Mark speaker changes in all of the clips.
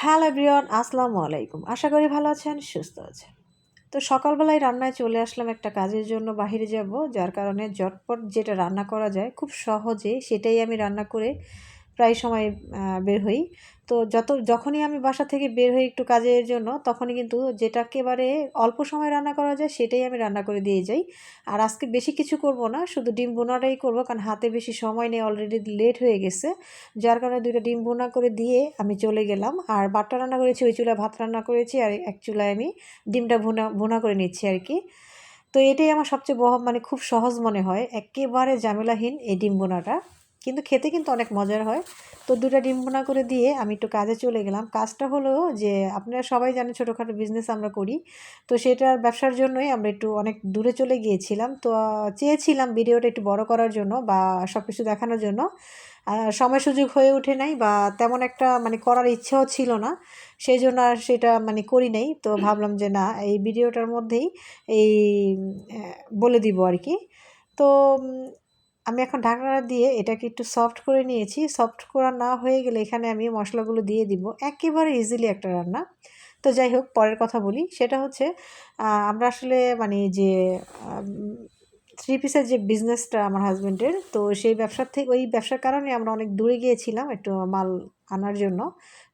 Speaker 1: Hello everyone, আসসালামু আলাইকুম। আশা করি ভালো আছেন, সুস্থ আছেন। তো সকালবেলায় রান্নায় চলে আসলাম একটা কাজের জন্য বাহিরে যাব, যার কারণে ঝটপট যেটা রান্না করা যায় খুব সহজে সেটাই আমি রান্না করে প্রায় সময় বের হই। তো যখনই আমি বাসা থেকে বের হই একটু কাজের জন্য, তখনই কিন্তু যেটা একেবারে অল্প সময়ে রান্না করা যায় সেটাই আমি রান্না করে দিয়ে যাই। আর আজকে বেশি কিছু করব না, শুধু ডিম ভুনাটাই করব, কারণ হাতে বেশি সময় নেই, অলরেডি লেট হয়ে গেছে। যার কারণে ২ টা ডিম ভুনা করে দিয়ে আমি চলে গেলাম। আর ভাতটা রান্না করেছি, ওই চুলায় ভাত রান্না করেছি, আর এক চুলায় আমি ডিমটা ভুনা ভুনা করে নিচ্ছি আরকি। তো এটাই আমার সবচেয়ে মানে খুব সহজ মনে হয়। একেবারে ঝামেলাহীন এই ডিম ভুনাটা। কিন্তু খেতে কিন্তু অনেক মজার হয়। তো ২ টা ডিম ভুনা করে দিয়ে আমি একটু কাজে চলে গেলাম। কাজটা হলো যে, আপনারা সবাই জানেন ছোটোখাটো বিজনেস আমরা করি। তো সেটার ব্যবসার জন্যই আমরা একটু অনেক দূরে চলে গিয়েছিলাম। তো চেয়েছিলাম ভিডিওটা একটু বড় করার জন্য বা সবকিছু দেখানোর জন্য। সময় সুযোগ হয়ে ওঠে নাই, বা তেমন একটা মানে করার ইচ্ছাও ছিল না। সেইজন্য আর সেটা মানে করি নাই। তো ভাবলাম যে না, এই ভিডিওটার মধ্যেই এই বলে দিব আরকি। তো আমি এখন ঢাকনাটা দিয়ে এটাকে একটু সফট করে নিয়েছি। সফট করা না হয়ে গেলে এখানে আমি মসলাগুলো দিয়ে দিব। একেবারে ইজিলি একটা রান্না। তো যাই হোক, পরের কথা বলি। সেটা হচ্ছে আমরা আসলে মানে যে আম 3 পিসের যে বিজনেসটা আমার হাসব্যান্ডের, তো সেই ওই ব্যবসার কারণে আমরা অনেক দূরে গিয়েছিলাম একটু মাল আনার জন্য।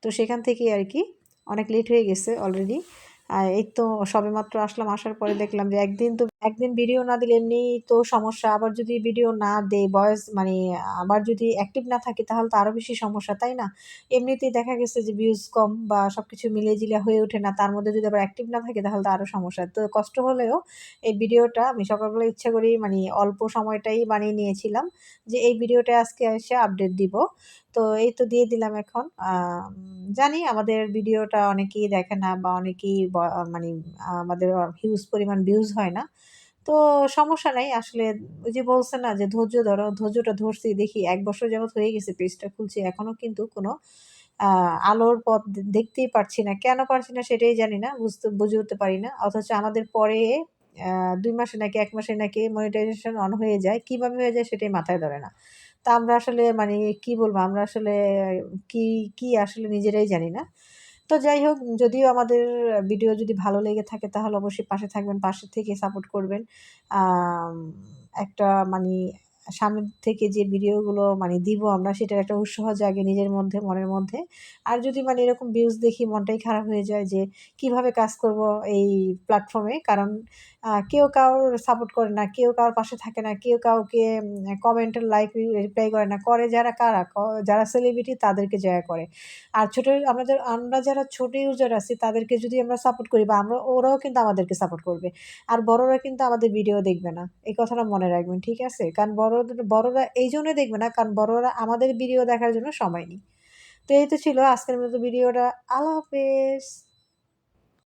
Speaker 1: তো সেখান থেকেই আরকি অনেক লেট হয়ে গেছে অলরেডি। এই তো সবেমাত্র আসলাম। আসার পরে দেখলাম যে একদিন ভিডিও না দিলে এমনিই তো সমস্যা। আবার যদি ভিডিও না দেই, ভয়েস মানে আবার যদি অ্যাক্টিভ না থাকি, তাহলে তো আরো বেশি সমস্যা, তাই না? এমনিতেই দেখা গেছে যে ভিউজ কম বা সবকিছু মিলিয়ে-ঝিলিয়ে হয়ে ওঠে না। তার মধ্যে যদি আবার অ্যাক্টিভ না থাকি, তাহলে তো আরো সমস্যা। তো কষ্ট হলেও এই ভিডিওটা আমি সকালবেলা ইচ্ছা করেই মানে অল্প সময়টাই বানিয়ে নিয়েছিলাম যে এই ভিডিওটা আজকে এসে আপডেট দিব। তো এই তো দিয়ে দিলাম এখন। জানি আমাদের ভিডিওটা অনেকেই দেখে না, বা অনেকেই মানে আমাদের হিউজ পরিমাণ ভিউজ হয় না। তো সমস্যা নাই। আসলে ওই যে বলছে না যে ধৈর্য ধরো, ধৈর্যটা ধরছি। দেখি ১ বছর যাবৎ হয়ে গেছে পেজটা খুলছি। এখনো কিন্তু কোনো আ আলোর পথ দেখতেই পারছি না। কেন পারছি না সেটাই জানি না। বুঝে উঠতে পারি না। অথচ আমাদের পরে ২ মাসে নাকি ১ মাসে নাকি মনিটাইজেশন অন হয়ে যায়। কিভাবে হয়ে যায় সেটাই মাথায় ধরে না। তা আমরা আসলে মানে কি বলবো? আমরা আসলে কি, কি আসলে নিজেরাই জানি না। তো যাই হোক, যদিও আমাদের ভিডিও যদি ভালো লেগে থাকে, তাহলে অবশ্যই পাশে থাকবেন, পাশে থেকে সাপোর্ট করবেন। আম একটা মানি সামনের থেকে যে ভিডিওগুলো মানে দিব আমরা, সেটার একটা উৎসাহ জাগে নিজের মধ্যে, মনের মধ্যে। আর যদি মানে এরকম ভিউজ দেখি মনটাই খারাপ হয়ে যায় যে কিভাবে কাজ করব এই প্ল্যাটফর্মে। কারণ কেউ কারোর সাপোর্ট করে না, কেউ কারোর পাশে থাকে না, কেউ কাউকে কমেন্টের লাইক রিপ্লাই করে না। করে যারা কারা? যারা সেলিব্রিটি তাদেরকে যায়া করে। আর আমরা যারা ছোট ইউজার আছি, তাদেরকে যদি আমরা সাপোর্ট করি, বা ওরাও কিন্তু আমাদেরকে সাপোর্ট করবে। আর বড়রা কিন্তু আমাদের ভিডিও দেখবে না। এই কথাটা মনে রাখবেন, ঠিক আছে? কারণ বড়রা এইজন্য দেখবে না, কারণ বড়রা আমাদের ভিডিও দেখার জন্য সময় নেই। তো এই তো ছিল আজকের মতো ভিডিওটা। আল্লাহ হাফেজ।